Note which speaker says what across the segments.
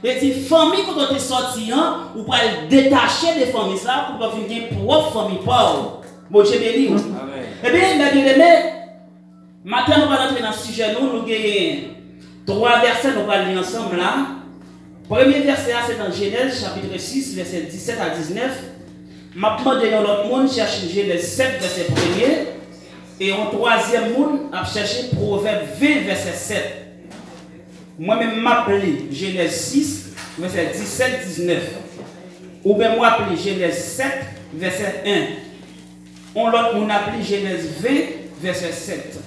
Speaker 1: Et si famille quand on est sorti, ou pas détacher des familles ça pour pas venir propre famille pauvre. Bon Dieu béni. Eh bien, mes bien-aimés, maintenant nous allons entrer dans le sujet. Nous avons 3 versets, nous allons lire ensemble là. Premier verset, c'est dans Genèse chapitre 6, verset 17 à 19. Maintenant, dans l'autre monde, cherche Genèse 7, verset 1er. Et en troisième monde, a cherché Proverbe 20, verset 7. Moi-même, m'appelé Genèse 6, verset 17, 19. Ou bien moi, appelé Genèse 7, verset 1. On l'autre monde appelé Genèse 20, verset 7.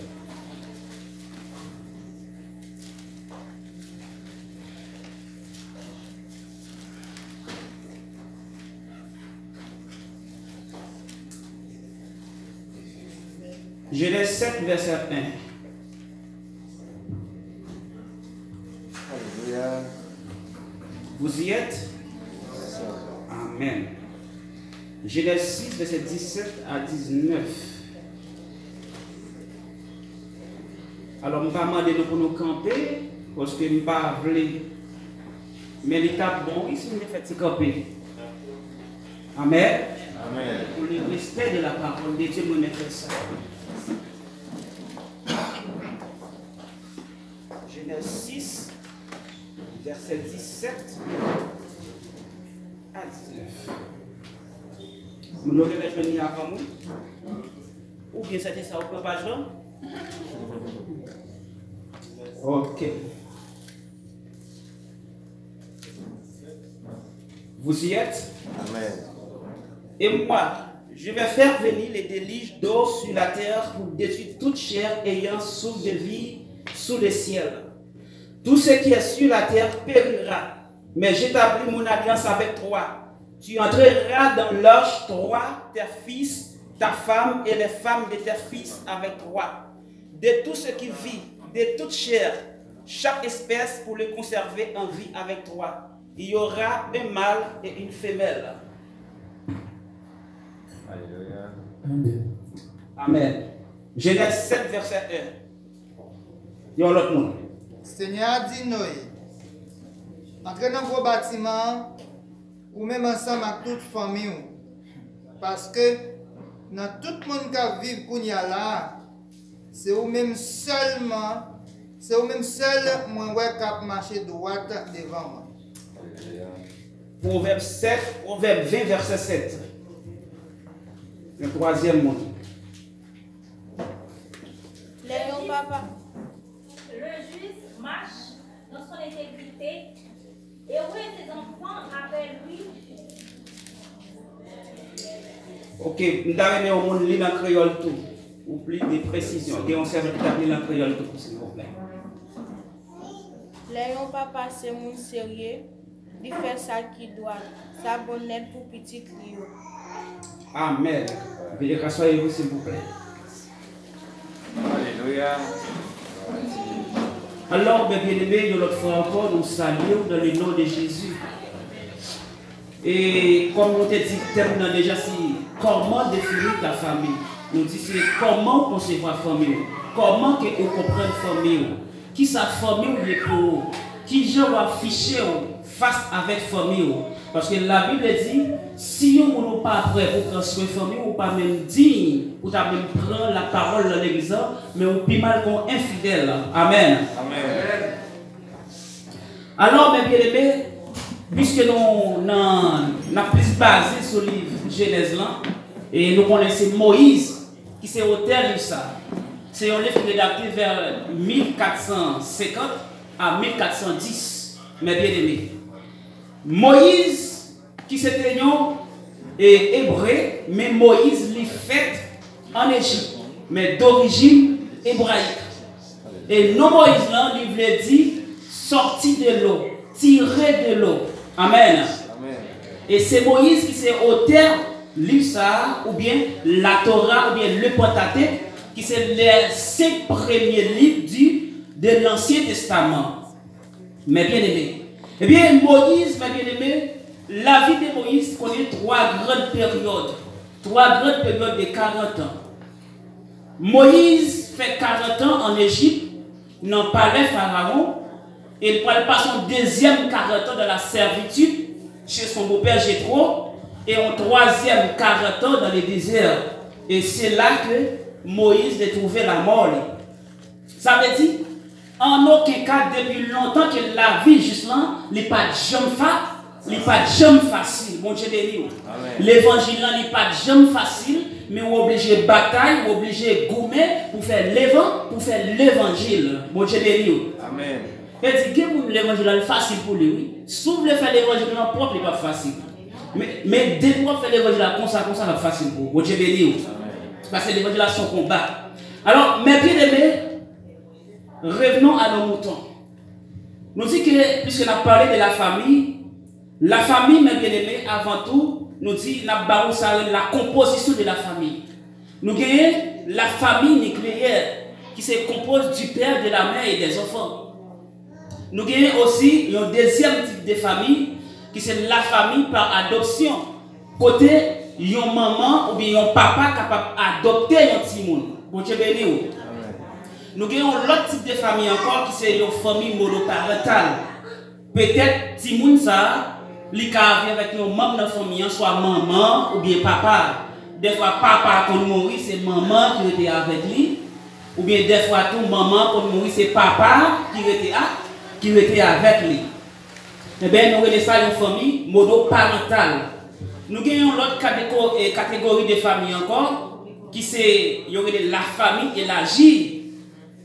Speaker 1: Genèse 7, verset 1. Alléluia. Vous y êtes? Amen. Genèse 6, verset 17 à 19. Alors, je ne vais pas demander pour nous camper, parce que je ne vais pas voulu. Mais l'étape, bon, ici, on est fait camper. Amen. Amen. Pour le respect de la parole de Dieu, on a fait ça. Genèse 6, verset 17 à 19. Vous l'aurez retenu avant nous? Ou bien c'était ça au page là? Ok. Vous y êtes? Amen. Et moi, je vais faire venir les déluges d'eau sur la terre pour détruire toute chair ayant souffle de vie sous le ciel. Tout ce qui est sur la terre périra. Mais j'établis mon alliance avec toi. Tu entreras dans l'arche, toi, tes fils, ta femme et les femmes de tes fils avec toi. De tout ce qui vit, de toute chair, chaque espèce pour le conserver en vie avec toi. Il y aura un mâle et une femelle. Alléluia. Amen. Genèse 7, verset 1. Il y a l'autre monde.
Speaker 2: Seigneur dit Noé, entrez dans vos bâtiments ou même ensemble avec toute famille. Parce que dans tout le monde qui vit pour là, c'est vous même seulement, c'est vous même seul moi qui marcher droite devant moi.
Speaker 1: Proverbe 7, Proverbe 20, verset 7. Le troisième monde.
Speaker 3: Léon Papa. Le juste marche dans son intégrité. Heureux ses enfants avec lui.
Speaker 1: Ok, nous avons au monde lire en créole tout. Ou plus de précision. Et on serve de lire en créole tout, s'il vous plaît.
Speaker 4: Léon Papa, c'est mon sérieux. Il fait ça qui doit. Ça bonnet pour petit Léo.
Speaker 1: Amen. Veuillez rasseoir-vous, s'il vous plaît.
Speaker 5: Alléluia.
Speaker 1: Alors, mes bien-aimés, de l'autre fois encore, nous saluons dans le nom de Jésus. Et comme on t'a dit, terminant déjà, c'est comment définir ta famille. Nous disons comment concevoir la famille. Comment que vous comprenez la famille. Qui sa famille est pour. Qui je vais afficher face avec la famille. Parce que la Bible dit, si vous n'êtes pas prêt pour construire une famille, ou pas même digne, ou pas même prendre la parole dans l'église, mais vous plus mal qu'on infidèle. Amen. Amen. Alors, mes bien-aimés, puisque nous avons plus basé sur le livre Genèse, et nous connaissons Moïse, qui c'est auteur de ça. C'est un livre rédacté vers 1450 à 1410, mes bien-aimés. Moïse, qui c'était un hébreu, mais Moïse l'a fait en Égypte, mais d'origine hébraïque. Et non Moïse, là, il voulait dire sorti de l'eau, tiré de l'eau. Amen. Amen. Et c'est Moïse qui c'est auteur livre ça, ou bien la Torah, ou bien le Pentateuque, qui c'est les 5 premiers livres de l'Ancien Testament. Mais bien aimé. Eh bien, Moïse, mes bien-aimés, la vie de Moïse connaît 3 grandes périodes. 3 grandes périodes de 40 ans. Moïse fait 40 ans en Égypte, dans le palais Pharaon, Et il prend pas son deuxième 40 ans dans la servitude chez son beau-père Jéthro et un troisième 40 ans dans le désert. Et c'est là que Moïse a trouvé la mort. Ça veut dire, en aucun cas, depuis longtemps que la vie juste là, il n'est pas jamais facile. Bon Dieu béni. L'évangile là n'est pas jamais facile, mais on est obligé de bataille, on est obligé de gommer pour faire l'évangile. Bon Dieu béni. Amen. Et dit que l'évangile est facile pour lui, oui. Si vous voulez faire l'évangile propre, il n'est pas facile. Mais dès que vous faites l'évangile comme ça, c'est facile pour vous. Bon Dieu béni. Parce que l'évangile a son combat. Alors, mes bien-aimés, revenons à nos moutons. Nous disons que, puisqu'on a parlé de la famille, mes bien-aimés, avant tout, nous dit la composition de la famille. Nous gagnons la famille nucléaire qui se compose du père, de la mère et des enfants. Nous gagnons aussi un deuxième type de famille qui c'est la famille par adoption. Côté, yon maman ou bien yon papa capable d'adopter un petit monde. Bon Dieu béni. Nous avons l'autre type de famille encore qui c'est une famille monoparentale. Peut-être petit monde ça, li ka vient avec un membre de la famille, soit maman ou bien papa. Des fois papa quand mourit c'est maman qui était avec lui, ou bien des fois tout maman quand mourit c'est papa qui était avec lui. Eh bien nous avons ça une famille monoparentale. Nous avons l'autre catégorie de famille encore qui c'est la famille élargie.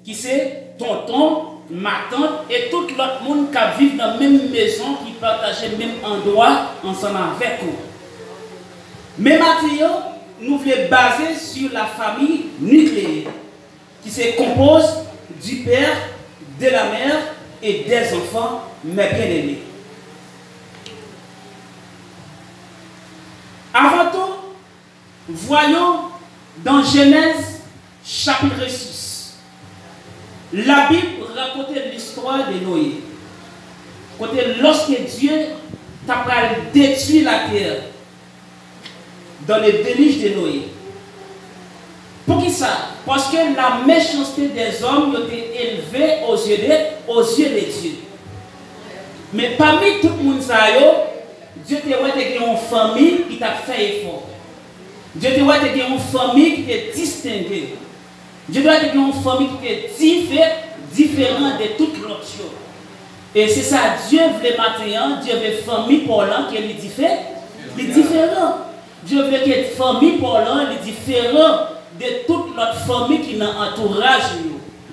Speaker 1: Qui c'est tonton, ma tante et tout l'autre monde qui vit dans la même maison, qui partage le même endroit ensemble avec nous. Mais maintenant, nous voulons baser sur la famille nucléaire, qui se compose du père, de la mère et des enfants, mes bien-aimés. Avant tout, voyons dans Genèse chapitre 6. La Bible raconte l'histoire de Noé. Côté lorsque Dieu t'a détruit la terre dans le déluge de Noé. Pour qui ça? Parce que la méchanceté des hommes a été élevée aux yeux de Dieu. Mais parmi tout le monde, Dieu t'a dit une famille qui t'a fait effort. Dieu t'a dit une famille qui est distinguée. Dieu doit être une famille qui est différente de toute l'autre chose. Et c'est ça, Dieu veut maintenant, Dieu veut famille pour l'un qui est différent. Dieu veut que famille pour l'un est différent de toute l'autre famille qui est dans l'entourage.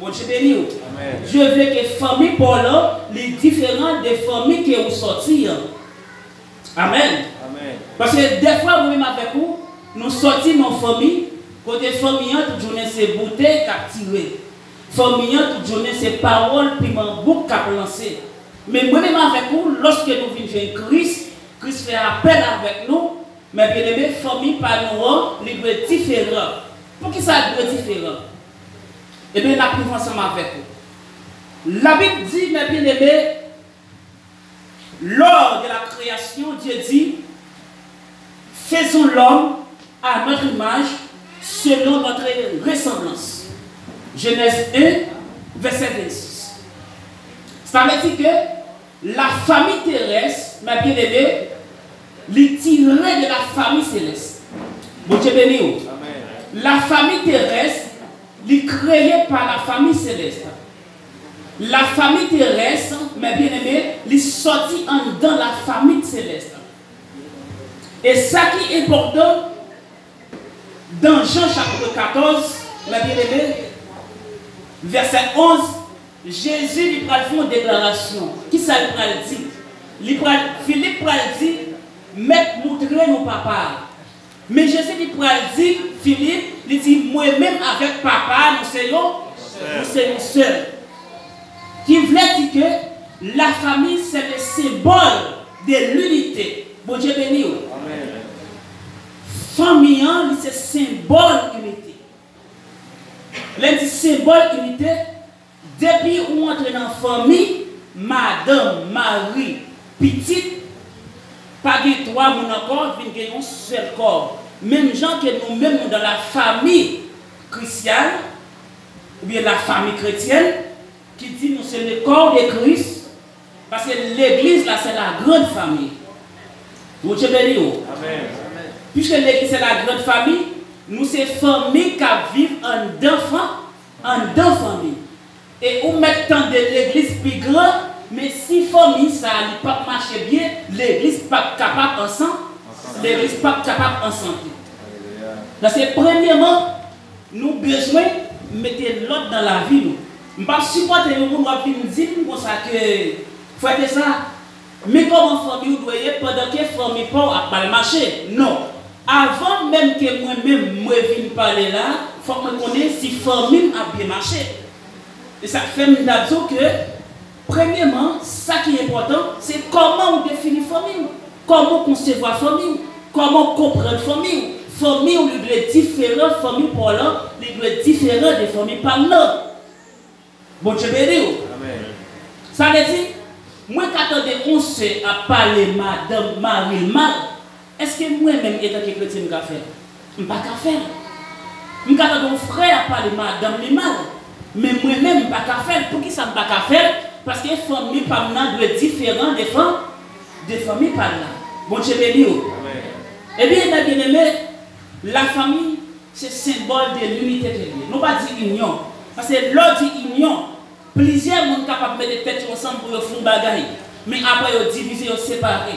Speaker 1: Bon Dieu béni. Dieu veut que famille pour l'un est différent des familles qui ont sorti. Amen. Parce que des fois, vous-même avec vous, nous sortons dans famille. Côté famille, toute journée c'est bouteille qui tiré. Famille, toute journée c'est parole puis mon bouc qui lancé. Mais moi-même avec vous, lorsque nous venons vers Christ, Christ fait appel avec nous, mais bien aimé, famille par nous, il doit être différent. Pour qui ça doit être différent? Eh bien, nous apprenons ensemble avec vous. La Bible dit, mais bien aimé, lors de la création, Dieu dit, faisons l'homme à notre image, selon notre ressemblance. Genèse 1, verset 26. Ça veut dire que la famille terrestre, ma bien-aimée, les tirée de la famille céleste. Bon Dieu béni. La famille terrestre, les créée par la famille céleste. La famille terrestre, ma bien-aimée, les sortie dans la famille céleste. Et ça qui est important, dans Jean chapitre 14, ma bien-aimée, verset 11, Jésus lui prend une déclaration. Qui ça lui dit? Philippe dit, Maître, montrez-nous papa. Mais Jésus lui dit, Philippe, il dit, moi-même avec papa, nous sommes seuls. Qui voulait dire que la famille, c'est le symbole de l'unité. Bon Dieu béni. Amen. Famille, c'est symbole unité. Le symbole unité, depuis où on entre dans la famille, madame, Marie, petite, pas de trois, mon encore, vient un seul corps. Même gens que nous-mêmes dans la famille chrétienne, ou bien la famille chrétienne, qui dit nous c'est le corps de Christ, Parce que l'église, là, c'est la grande famille. Vous Dieu béni.
Speaker 5: Amen.
Speaker 1: Puisque l'église, c'est la grande famille, nous, c'est famille qui vivent en deux familles. Et on met tant de l'église plus grande, mais si famille, ça n'a pas marché bien, l'église n'est pas capable ensemble. L'église n'est pas capable ensemble. Donc, c'est premièrement, nous avons besoin de mettre l'autre dans la vie. Je ne peux pas supporter les gens qui nous disent comme ça que faut faire ça. Mais comment famille doit y pendant que famille pas à marcher? Non. Avant même que moi-même je vienne parler là, il faut que je connaisse si famille a bien marché. Et ça fait me dire que, premièrement, ça qui est important, c'est comment on définit famille, comment concevoir famille, comment comprendre famille. Famille, on doit être différent, famille parlant, on doit être différent des familles parlant. Bon Dieu béni. Ça veut dire, moi quand on sait à parler madame Marie mal, est-ce que moi-même étant que chrétien je vais faire? Je ne vais pas faire. Je quand mon frère à parler madame mal, mais moi-même je ne vais pas faire. Pour qui ça ne vais pas faire? Parce que les familles parlant doivent être différentes des familles parlant. Bon Dieu béni. Eh bien, bien aimé, la famille, c'est symbole de l'unité de Dieu. Nous ne pas dire union. Parce que l'autre dit union, plusieurs sont capables de mettre des têtes ensemble pour faire des bagailles. Mais après, ils divisent, ils séparent.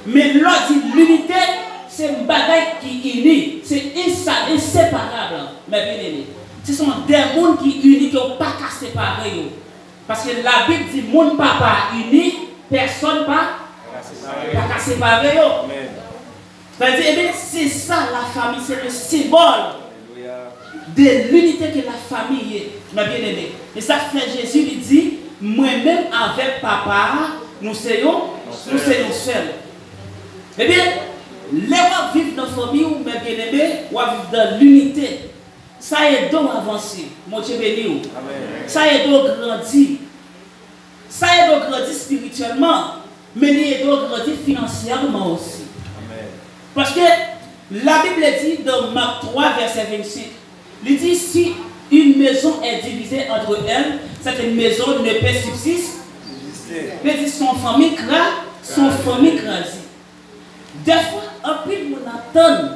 Speaker 1: Mais l'autre dit l'unité, c'est un bagaille qui unit. C'est inséparable. Mais bien aimé, ce sont des mondes qui unissent, qui n'ont pas qu'à séparer. Parce que la Bible dit, monde pas uni, personne pas qu'à séparer. C'est ça la famille, c'est le symbole de l'unité que la famille est. Mais bien aimé. Et ça fait Jésus lui dit, moi-même avec papa, nous soyons seuls. Eh bien, les gens vivent dans la famille, mais bien aimé, ou vivent dans l'unité. Ça aide à avancer. Mon Dieu béni. Ça aide à grandir. Ça aide à grandir spirituellement, mais il aide à grandir financièrement aussi. Parce que la Bible dit dans Marc 3, verset 25, il dit si une maison est divisée entre elles, cette maison ne peut subsister. Il dit son famille crase. Des fois, un peu de attend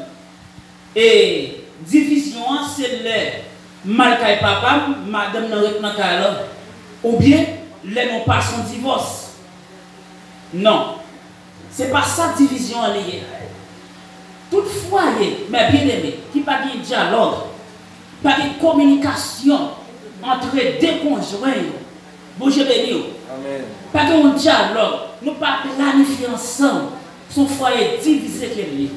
Speaker 1: et division, c'est le mal qu'à papa, madame n'a pas ou bien les non pas son divorce. Non, c'est pas ça division alliée. Toutefois, mais bien aimé, qui pas de dialogue, pas de communication entre deux conjoints, bon je béni, pas de dialogue, nous pas planifier ensemble, son foyer divisé qu'il est.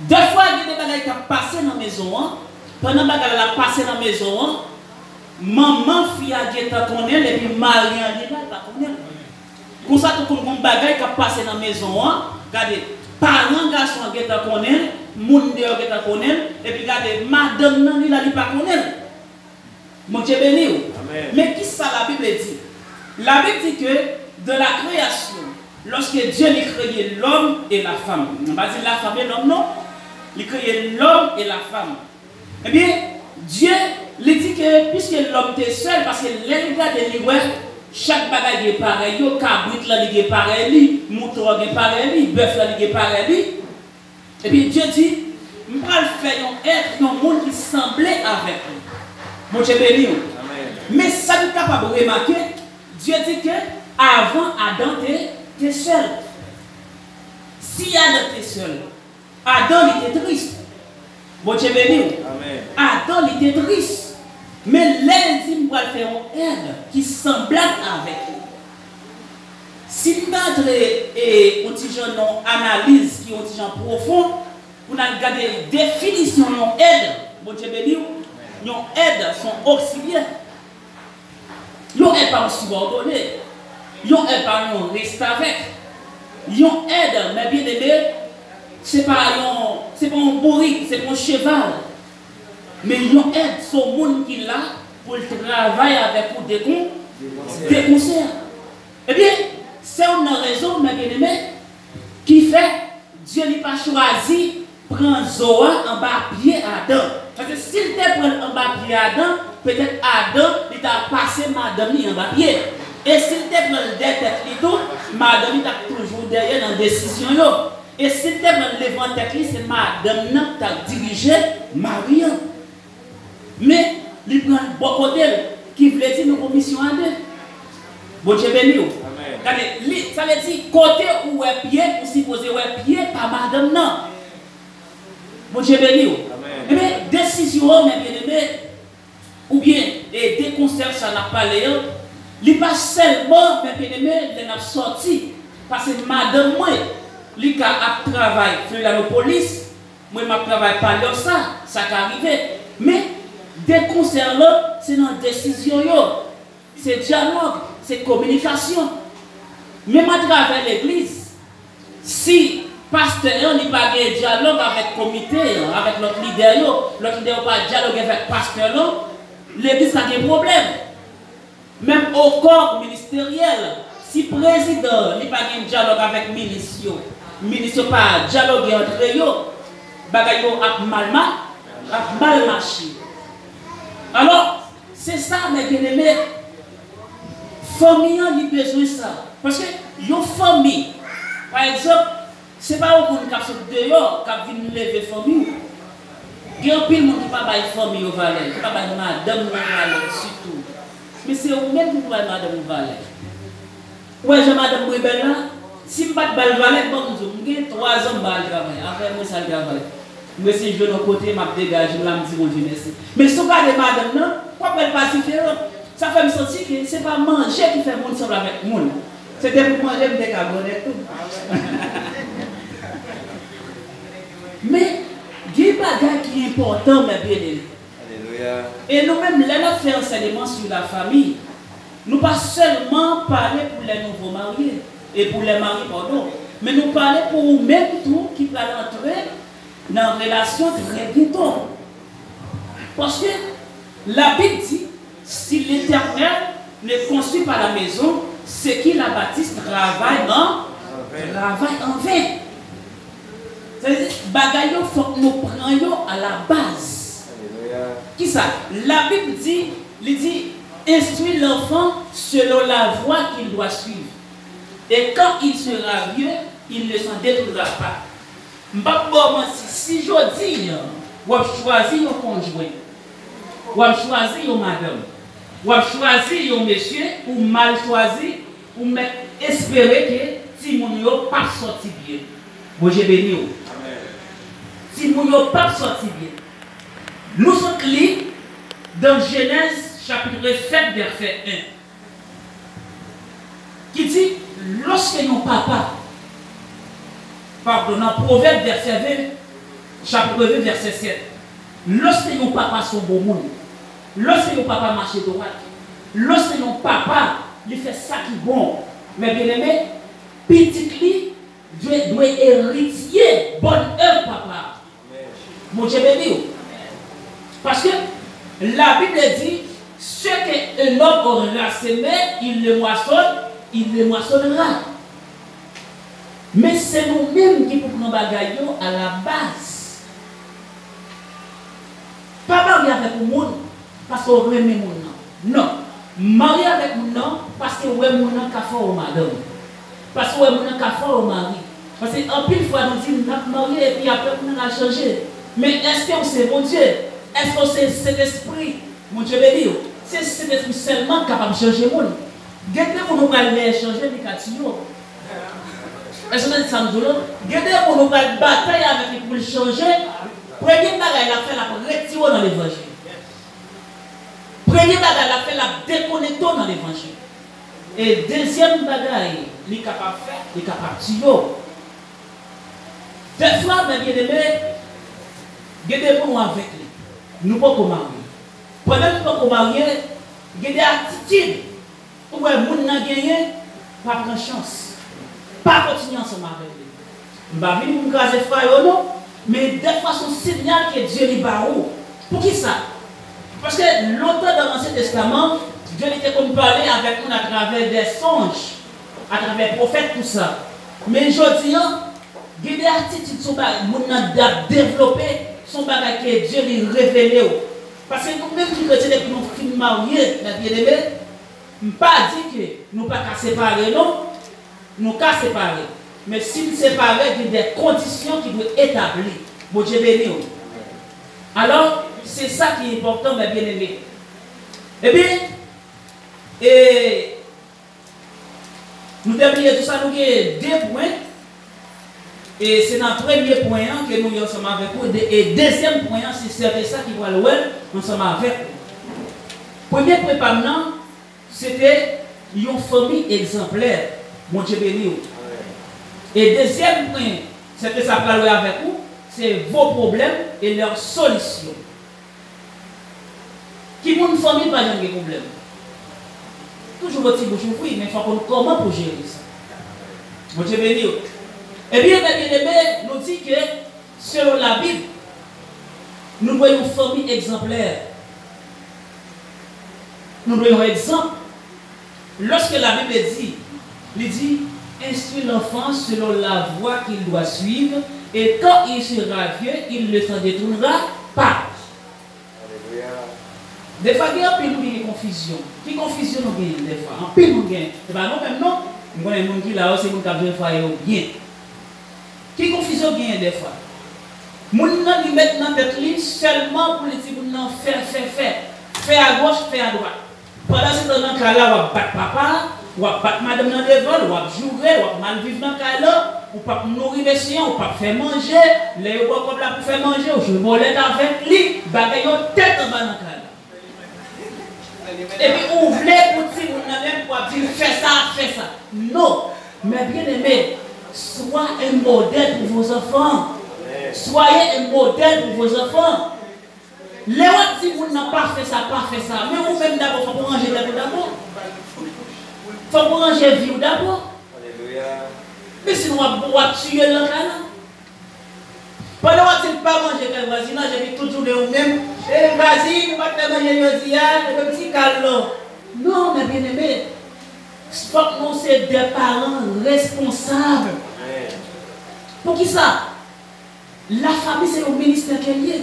Speaker 1: Deux fois, il y a des bagages qui passé dans la maison, pendant que la passé dans la maison, maman, fille a dit qu'on est, et puis Marie a dit qu'on est. Comme ça, tout le monde bagaille qui passé dans la maison, regardez. Parents garçons qui ta connaît, monde qui ta connaît, et puis regardez, madame nan il a dit pas connaît. Mon Dieu béni. Mais qui ça la Bible dit? La Bible dit que de la création, lorsque Dieu a créé l'homme et la femme, on va dire la femme et l'homme, non? Il a créé l'homme et la femme. Eh bien, Dieu lui dit que puisque l'homme était seul, parce que les gars de l'Ivoire, chaque bagage est pareil, le cabrit là est pareil, le mouton est pareil, le bœuf là est pareil. Et puis Dieu dit, je vais faire un monde qui semblait avec lui. Mon Dieu béni. Mais ça nous capable de remarquer, Dieu dit que avant Adam était seul. Si Adam était seul, Adam était triste. Mon Dieu béni. Adam était triste. Mais l'elle va faire une aide qui semble avec lui. Si nous avons une analyse qui est un genre profond, pour nous regarder la définition de aide, bon Dieu béni, nos aides sont auxiliaires. Nos aides pas subordonnées. Nos aides pas rester avec. Nos aides, mais bien aimé, ce n'est pas un bourrique, ce n'est pas un cheval. Mais ils aident ce monde qui est là pour travailler avec pour des concerts. Eh bien, c'est une raison, mes bien-aimés, qui fait Dieu n'a pas choisi de prendre Zoa en bas pied Adam. Parce que s'il te prend en bas pied Adam, peut-être Adam, il a passé madame en bas pied. Et s'il te prend tête li tout, madame t'a toujours derrière dans décision yo. Et s'il te prend devant tête li, c'est madame nan t'a dirigé Mariam. Mais il prend bon côté qui veut dire nos commissions à deux. Bon Dieu béni. Amen. Ça veut dire côté où est pied pour supposer où est pied par madame non. Bon Dieu béni. Amen. Mais décision mais bien aimé ou bien des concerts ça n'a pas l'air. Il pas seulement mais bien aimé les n'a sorti parce que madame moi li a travail sur la police moi m'a travail par là ça qui arrivé mais des concerts là c'est dans décision yo c'est dialogue c'est communication même à travers l'église si pasteur n'est pas de dialogue avec comité avec notre leader pas dialoguer avec pasteur là l'église a des problèmes. Même au corps ministériel, si le président n'est pas de dialogue avec le ministre, le ministre pas dialoguer entre eux, bagay yo a mal marché. Alors, c'est ça, mes bien-aimés, famille a besoin de ça. Parce que une famille, par exemple, ce n'est pas au monde qui a sorti dehors, qui a venu lever la famille. Il y a un peu de monde qui n'a pas de famille au Valais, qui n'a pas de madame au Valais, surtout. Mais c'est vous-même qui pouvez madame au Valais. Ouais, j'ai madame Bouébel là. Si je ne bats pas le Valais, j'ai 3 ans de travail. Après, moi, ça le travail. Moi, si je vais de côté, je dégage, je me dis, mon Dieu, merci. Mais si vous regardez madame, non, pourquoi elle passe différent? Ça fait me sentir que ce n'est pas manger qui fait monde ensemble avec le monde. C'était pour manger, je me décabonne et tout. Mais, il y a des bagages qui sont importants, mes bien-aimés. Et nous-mêmes, là, nous faisons enseignement sur la famille. Nous ne pas seulement parler pour les nouveaux mariés et pour les maris, pardon, mais nous parler pour nous-mêmes tout qui va entrer dans une relation très bientôt. Parce que la Bible dit, si l'Éternel ne construit pas la maison, c'est qui la bâtisse travaille en vain. C'est-à-dire, bagaille, il faut que nous prenions à la base. Qui ça? La Bible dit, instruit l'enfant selon la voie qu'il doit suivre. Et quand il sera vieux, il ne s'en détournera pas. Si je dis, vous choisissez un conjoint, vous choisissez une madame, vous choisissez un monsieur, ou mal choisi, ou espérer que si mon yo pas sorti bien. Bon, j'ai béni. Si mon yo pas sorti bien. Nous sommes lits dans Genèse chapitre 7 verset 1 qui dit lorsque nos papas, pardon, dans Proverbe verset 20, chapitre 20 verset 7, lorsque nos papas sont beaux monde, lorsque nos papas marchent droit, lorsque nos papas lui fait ça qui est bon, mais bien aimé, petit lui doit hériter bonne œuvre papa. Mon Dieu béni. Parce que la Bible dit, ce qu'un homme aura semé, il le moissonnera. Mais c'est nous-mêmes qui pouvons nous bagailler à la base. Pas marier avec le monde parce qu'on aime le monde. Non. Marier avec le monde parce qu'on aime le monde qui fait au madame. Parce qu'on aime le monde qui fait au mari. Parce qu'en pile fois, nous disons, nous sommes mariés et puis après, on a changé. Mais est-ce qu'on sait, mon Dieu? Est-ce que c'est cet esprit, mon Dieu béni, c'est cet esprit seulement capable de changer le monde? Gardez pour nous aller changer les catillons. Est-ce que ça nous dit? Gardez pour nous aller batailler avec lui pour le changer. Premier bagage, il a fait la retirer dans l'évangile. Premier bagage, il a fait la déconnecter dans l'évangile. Et deuxième bagage, il est capable de faire, il est capable de tirer. Des fois, mes bien-aimés, gardez pour nous avec lui. Nous ne pouvons pas marier. Pendant que nous ne pouvons pas marier, il y a des attitudes où les gens n'ont gagné, pas prendre chance. Pas continuer ensemble avec lui. Je ne vais pas venir vous craser frère, non, mais des fois, c'est un signal que Dieu lui barre. Pour qui ça? Parce que longtemps dans l'Ancien Testament, Dieu était comme parler avec nous à travers des songes, à travers les prophètes, tout ça. Mais aujourd'hui, il y a des attitudes qui sont développées. Son bagage que Dieu lui révélé. Parce que nous-mêmes qui chrétiens, nous sommes mariés, la bien-aimée, ne pas dire que nous ne pouvons pas séparer, non. Nous ne pouvons pas séparer. Mais si nous séparons, il y a des conditions qui doivent être établies. Bon Dieu béni. Alors, c'est ça qui est important, mes bien-aimés. Eh bien, nous terminons tout ça, nous avons 2 points. Et c'est dans le premier point que nous sommes ensemble avec vous. Et deuxième point, c'est ça qui va le voir ensemble avec vous. Premier point maintenant, c'était une famille exemplaire. Mon Dieu béni. Et deuxième point, c'est que ça va le voir avec vous, c'est vos problèmes et leurs solutions. Qui mon famille pas de problème. Toujours votre bouche oui, mais il faut qu'on comment pour gérer ça. Mon Dieu béni. Eh bien, mes bien-aimés, nous dit que selon la Bible, nous voyons une famille exemplaire. Nous voyons un exemple. Lorsque la Bible dit, il dit, instruis l'enfant selon la voie qu'il doit suivre, et quand il sera vieux, il ne s'en détournera pas. Des fois, il y a un peu de confusion. Qui confusion nous gagne des fois? En pile nous gagne. Et bien non, même non, nous avons des gens qui là, c'est nous qui avons fait bien. Qui confusion gagne des fois? Nous nous mettons dans tête seulement pour les petits faire à gauche, faire à droite. Pendant ce temps, dans là, on va battre papa, on va battre madame dans le vol, on va jouer, on va mal vivre dans le là, on va nourrir les siens, on va faire manger, les gens comme là pour faire manger, on joue molette avec lui, bagaille tête en bas dans le et puis vous voulez pour dire, vous n'avez pas dire fais ça. Non, mais bien aimé, soyez un modèle pour vos enfants. Soyez un modèle pour vos enfants. Les autres disent vous n'avez pas fait ça. Mais vous-même d'abord, il faut ranger d'abord. Il faut ranger vie d'abord. Mais sinon, on va tuer le canard. Pendant que tu ne pas manger avec le voisinage, j'ai toujours de vous-même. Et vas-y, nous va te manger le petit calme. Non, mais bien aimé, il faut que nous soyons des parents responsables. Pour qui ça? La famille, c'est au ministère qui est lié.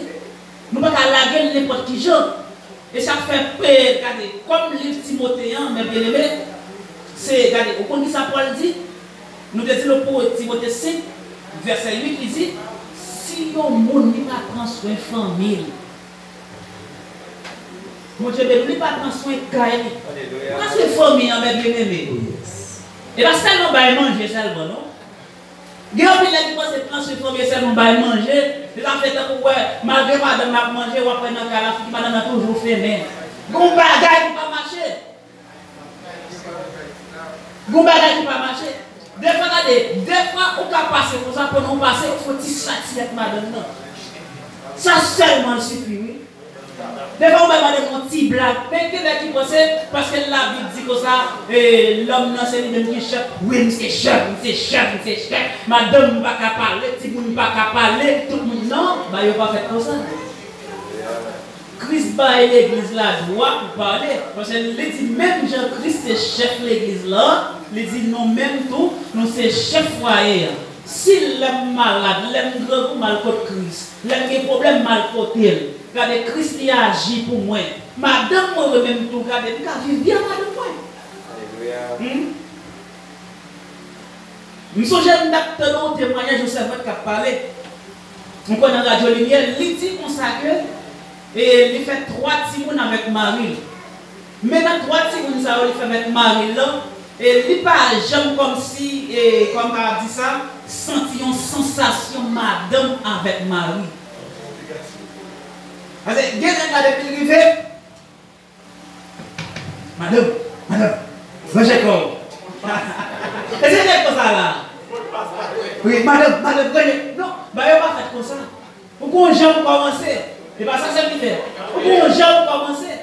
Speaker 1: Nous ne pouvons pas laguer n'importe qui genre. Et ça fait peur, regardez, comme le livre Timothée, mais bien aimé, c'est, regardez, au point que ça Paul dit, nous disons pour Timothée 5, verset 8, il dit, si le monde n'est pas prendre soin de famille, mon Dieu, ne pas prendre soin de caille. Prends soin de famille, mais bien aimé. Et là, seulement, va manger seulement, non? Il y a des gens qui pensent prendre soin de famille, seulement, va manger. Les gens font que, malgré madame a mangé, ou après, dans la fille, madame a toujours fait, mais. Bon bagage qui pas marcher. Bon bagage qui pas marcher. Des fois, regardez, des fois, on peut passer pour ça, pour nous passer, il faut tisser avec madame. Ça seulement suffit, oui. Des fois, on va demander mon petit blague. Mais quelqu'un qui pense, parce que la Bible dit que ça, l'homme, c'est lui-même qui est chef. Oui, c'est chef. Madame, ne va pas parler, si vous ne va pas parler, tout le monde, non, bah, il ne va pas faire comme ça. Christ bat l'église là, droit pour parler. Parce qu'il dit, même Jean-Christ, c'est chef de l'église là. Il dit, non, même tout, nous, c'est chef foyer. S'il est malade, il est grand mal contre Christ, il a des problèmes mal contre elle. Regardez, Christ il agit pour moi. Madame, moi, même tout, regardez, il vit bien, madame, moi. Alléluia. Nous sommes jeunes d'acteurs au témoignage, je sais pas qui a parlé. On connaît la radio lumière, il dit comme ça que, et il fait 3 petits avec Marie. Maintenant, 3 petits ça, il fait avec Marie là. Et il n'est pas jamais comme si, comme on a dit ça, senti une sensation madame avec Marie. Parce que, il y a des gens qui arrivent. Madame, j'ai quoi? Et c'est comme ça là. Oui, madame, non, bah, il va pas faire comme ça. Pourquoi on jamais commencer? Et pas ça, c'est le fait. Pourquoi on jamais commencer?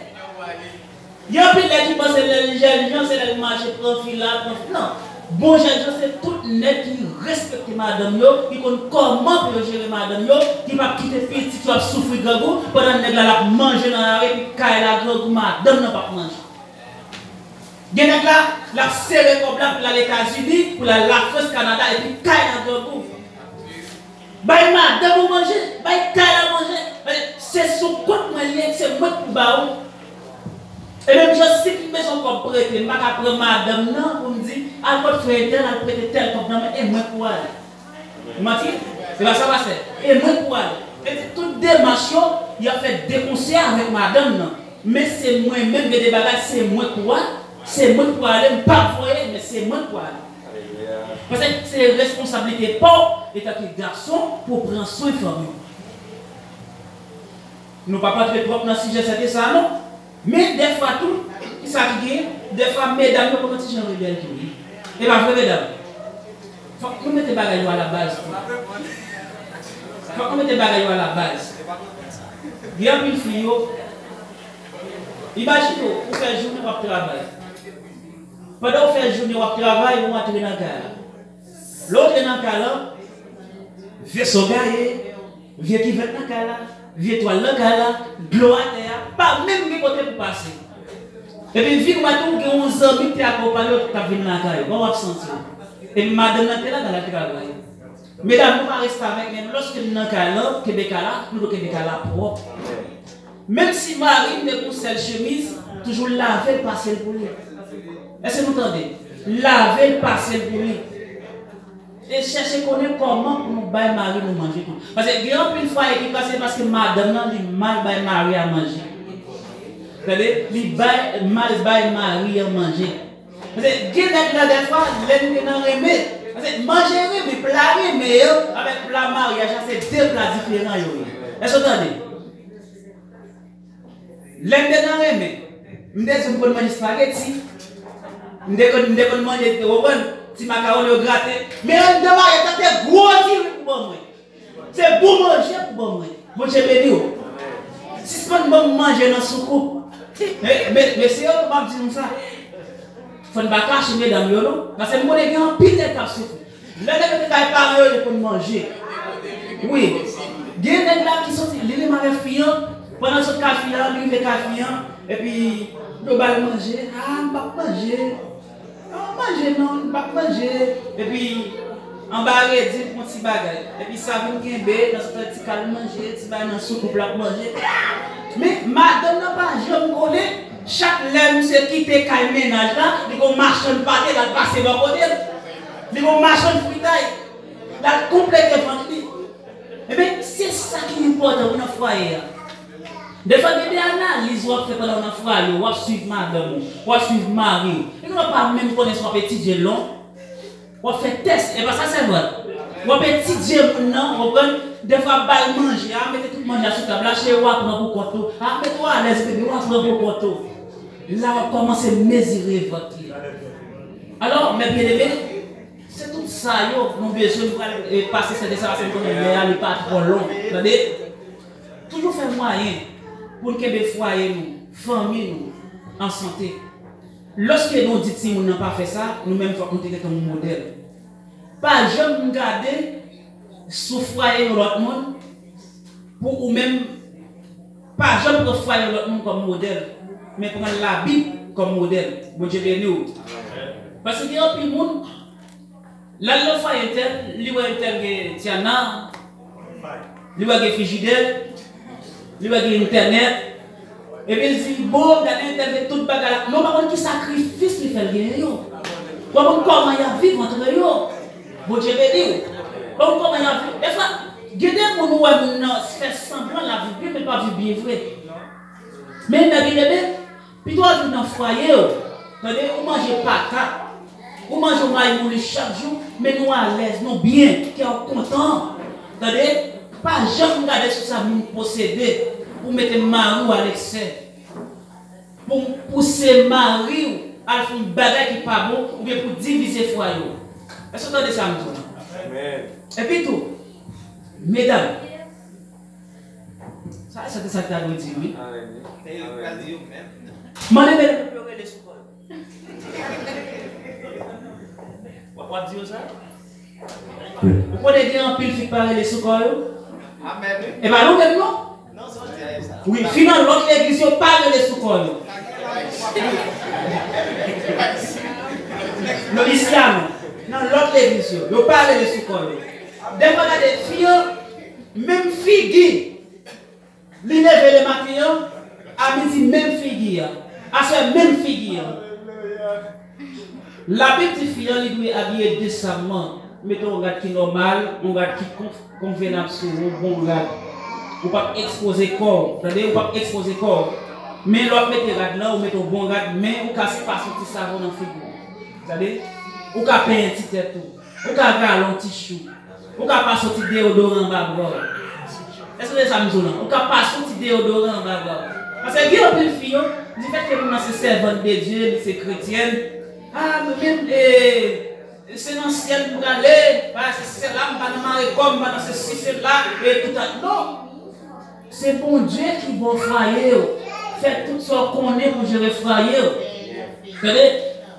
Speaker 1: Il y a plus de gens qui pensent que les gens, c'est le marché profil là. Non. Bon, c'est tout net qui respecte madame, qui connaît comment pour gérer madame, qui va quitter petit, qui va souffrir de goût, pendant que la manger dans la rue, puis quand la goût, madame n'a pas manger. Il y a des gens la serré comme là pour les États-Unis, pour la France, Canada, et puis quand la goût. Bah, madame vous manger, bah, quand la manger, c'est son compte moyen, c'est moi pour baou. Et même je sais que mes gens comme prêter, je ne vais pas prendre madame non pour me dire, à votre frère tel, à prêter tel comme non, et moi pour aller. Menti? C'est pas ça va faire. Et moi pour aller. Et toute démarche, il a fait des conseils avec madame non. Mais c'est moi-même qui débarrasse, c'est moi pour aller. C'est moi pour aller, pas voyer, mais c'est moi pour aller. Parce que c'est une responsabilité pour étant que garçon pour prendre soin de famille. Nous ne pouvons pas très propre dans le sujet, c'était ça, non? Mais des fois, tout, ça qui des fois, mesdames, nous pouvons dire que rebelle qui et bien, vrai, mesdames, il faut que nous mettions les bagages à la base. Il faut que nous mettions les bagages à la base. Il y a une fille, imaginez, vous faites journée ou travail. Pendant que vous faites journée ou travail, vous entrez dans le cas. L'autre est dans le cas là, vieux sogaye, vieux qui va dans le cas là. Vieux toi le gars là, gloire à terre, pas même de côté pour passer. Et puis, vu que madame qui ont 11 ans, qui t'a accompagné, qui t'a venu dans la caille, on va sentir. Et puis, madame là, dans la travail. Mesdames, nous ne restons pas avec même lorsque nous sommes dans la caille, nous devons être là propre. Même si Marie ne pousse cette chemise, toujours laver le passer pour lui. Est-ce que vous entendez? Laver le passer pour lui. Et chercher à connaître comment pour nous bailler Marie nous manger tout. Parce que il y a une fois qui passe parce que madame n'a mal bailler Marie à manger. Vous savez, il mal bailler Marie à manger. Parce que il y a des fois l'ennemi n'a remis. Parce que manger mais plat mais avec plat mariage c'est deux plats différents. Est-ce que vous entendez? L'ennemi n'a remis. Je vais manger spaghetti. Je vais manger si macaroni au gratté, mais on demande c'est gros pour moi. C'est pour manger pour moi. Moi j'ai béni. Si c'est pas bon manger dans soucoupe. Mais c'est eux qui m'ont dit ça. Faut ne pas cacher mesdames yo parce que moi les gens pile de capsule. Là les gars parler pour manger. Oui. Il y a des gens qui sont les marais fiants pendant ce café là, lui fait café et puis on va manger. Ah, on va manger. On mange, non, on va manger. Et puis, en bas, il dit pour un petit bagage. Et puis, ça vient gagner, dans ce petit calme manger, tu vas dans ce soupe pour manger. Mais, madame n'a pas, je me connais, chaque lème, c'est qui te calme ménage là, il va marcher de pâté, il va passer dans le côté. Il va marcher de fritaille. Il va compléter le famille. Et bien, c'est ça qui est important pour notre foyer. Des fois, il y a des analyses qu'on fait pendant notre foyer, on va suivre madame, on va suivre Marie. Et on ne va pas même connaître son petit Dieu long. On fait test, et bien ça c'est vrai. On petit Dieu non, on prend des fois balle manger, on met tout manger sur la table, chez moi pour koto. Ah, mets-toi à l'aise, bébé, on va pour koto. Là, on commence à mesurer votre vie. Alors, mes bien-aimés, c'est tout ça, nous avons besoin de passer cette déclaration pour ne pas trop long. Toujours faire moyen pour que les foyers, nous, famille, nous, en santé. Lorsque nous disons que nous n'avons pas fait ça, nous-mêmes, il faut qu'on ait un modèle. Pas jamais garder sous foyer de l'autre monde, pour ou même, pas jamais pour foyer de l'autre monde comme modèle, mais prendre la Bible comme modèle. Bon Dieu béni. Parce qu'il y a un peu de monde, là, le foyer tel, il y a un tel Tiana, il y a un frigidaire, il y a un internet. Et puis il dit, bon, dans l'internet, tout le bagage. Non, par contre, qui sacrifice qui fait le gain. Comment il y a vivre entre eux. Bon Dieu béni. Comment il y a vivre. Des fois, il y a des gens qui fait semblant la vie, mais pas vivre bien vrai. Mais puis toi, tu es dans le foyer, vous mangez pas, vous mangez maïmoule chaque jour, mais nous à l'aise, nous bien, qui sommes contents. Pas jamais regarder sur ça, nous posséder. Pour mettre Marie à l'excès, pour pousser Marie à faire une bagarre qui n'est pas bon, ou bien pour diviser le foyer. Est-ce que vous entendez ça? Et puis tout, mesdames, ça c'est ça que tu as dit, oui. Moi, je vais pleurer les soucoles. Pourquoi dire ça? Pourquoi les gens en pile parler les soucoles? Et bien, nous, même non? Oui, finalement, l'autre église parle les soucoles. Le l'islam, non, l'autre église, ils parlent les soucoles. Des fois, il y a des filles, même filles, ils lèvent le matin, à midi, même filles, À ce même figure. La petite fille, elle doit habiller décemment. Mettons un gars qui est normal, un gars qui est convenable sur un bon gars. Ou pas exposer corps. C'est-à-dire, ou pas exposer corps. Mais l'autre met un gars là, ou met un bon gars, mais ou casse pas son petit savon dans la figure. C'est-à-dire, ou ka peindre un petit tête tout. Ou ka garder un petit chou. Ou ka pas sortir déodorant en bas. Est-ce que ça me dit non? Ou ka pas sortir déodorant en bas. Parce que il y a une fille, du fait que nous sommes servantes de Dieu, c'est chrétienne. Ah, même, c'est dans le ciel pour aller, c'est là, on va nous marier comme, on va dans ceci, c'est là, et tout ça. Non! C'est bon Dieu qui va frayer. Faites tout ce qu'on est pour gérer frayer. Vous savez?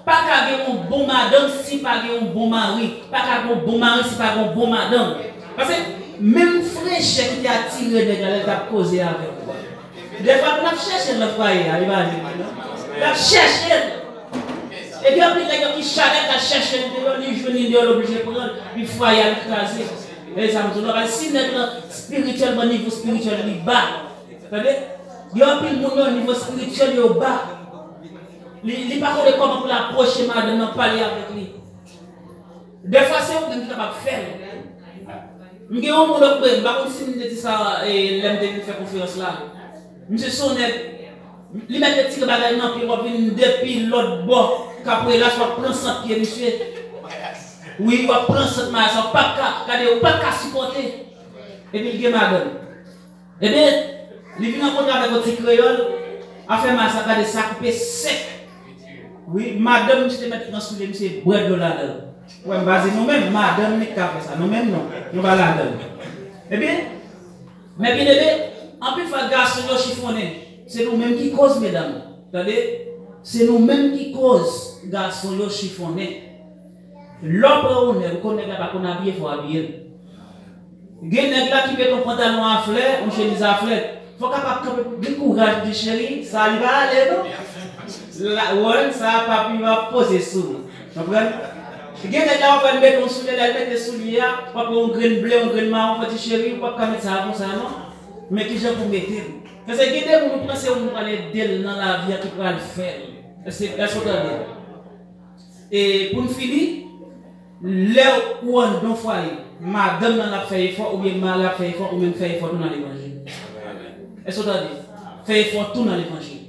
Speaker 1: Pas qu'à un bon madame si pas un bon mari. Pas qu'à un bon mari si pas un bon madame. Parce que même frère qui a tiré des gars, il a causé avec toi. Des fois, on a cherché le foyer, on a cherché. Et puis, après, les gens qui charrette à chercher, ils sont obligés de prendre le foyer à l'écraser. Et ça me dit, si notre spirituel, au niveau spirituel, il est bas. Il y a un peu de monde au niveau spirituel, il est bas. Il n'est pas comment pour l'approcher, madame, parler avec lui. Des fois, c'est vous qui êtes capable de faire. Je suis un monde de près, je ne sais pas si ça, l'aime de faire confiance là. Monsieur Sonnet, il met des petits bagages dans le pied, depuis l'autre bord, qu'après là, je vais prendre 100 pieds, monsieur. Oui, il va prendre 100 pieds, ça ne va pas supporter. Et puis, il dit, madame. Eh bien, il vient en contact avec votre créole, a fait ma sac de sac coupé sec. Oui, madame, je te mets dans le monsieur, bread de là. Oui, nous-mêmes, madame, nous avons fait ça. Nous-mêmes, non. Nous allons là-dedans. Eh bien, mais bien aimé, en plus, les garçons chiffonnés, c'est nous-mêmes qui causent, mesdames. C'est nous-mêmes qui causent, garçons chiffonnés. L'homme, vous connaissez pas qu'on habille, il faut habiller. Il y a des gens qui mettent ton pantalon à fleurs, une chemise à fleurs. Il faut capable de courage de chérie, ça va aller, non? Ça va pas poser sous. Vous comprenez? Il y a des gens qui mettent ton soulier, ils mettent des souliers, pas pour un grain bleu, un grain marron, petit chéri, pas mettre ça comme ça, non? Mais qui j'ai pour mettre? Parce que il y a des gens qui pensent qu'on va aller d'elle dans la vie qui va le faire. C'est ce que et pour nous finir, là où on doit faire, madame n'a pas fait effort, ou bien mari a fait effort, ou même fait effort dans l'évangile. Est-ce que vous avez fait effort tout dans l'évangile?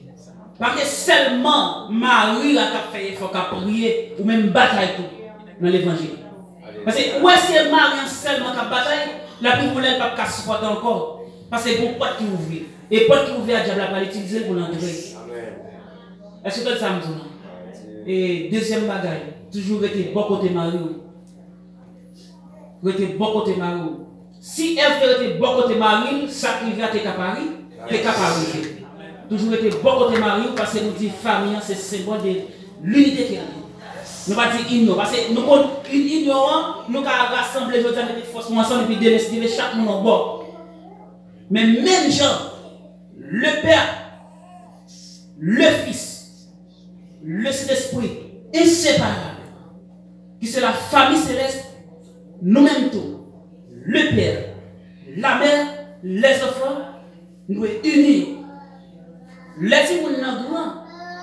Speaker 1: Parce que seulement Marie a fait effort, a prié, ou même bataille tout dans l'évangile. Parce que où est-ce que Marie seulement qui a bataille, la Bible ne peut pas supporter encore. Parce que c'est pour porte qui ouvre. Et porte qui ouvre, le diable va l'utiliser pour l'entrer. Est-ce que ça me dit? Et deuxième bagaille, toujours été bon côté Marie. Rester bon côté Marie. Si elle fait bon côté Marie, sacrifier à tes caparis, tes caparis. Toujours été bon côté Marie parce que nous disons famille, c'est symbole de l'unité qui est. Nous ne pas dire ignorant. Parce que nous, ignorants, nous avons rassemblé les gens de force ensemble et puis décider chaque monde en bord. Mais même gens, le Père, le Fils, le Saint-Esprit, inséparables, qui c'est la famille céleste, nous-mêmes tous, le Père, la mère, les enfants, nous sommes unis. Les gens qui sont grands,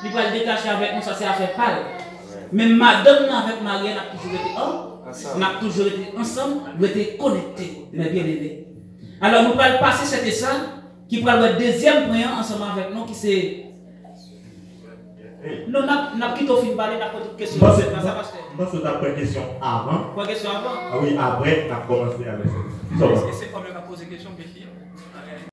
Speaker 1: ils vont le détacher avec nous, ça c'est affaire pâle. Mais madame avec Marielle a toujours été ensemble, on a toujours été ensemble, nous été connectés, mes bien-aimés. Alors nous allons passer cet essai qui prend le deuxième point ensemble avec nous qui c'est. Nous n'avons quitté au film parler de question.
Speaker 5: Parce que tu as une question avant.
Speaker 1: Quoi question avant?
Speaker 5: Ah oui, après, tu as commencé avec ça.
Speaker 1: C'est comme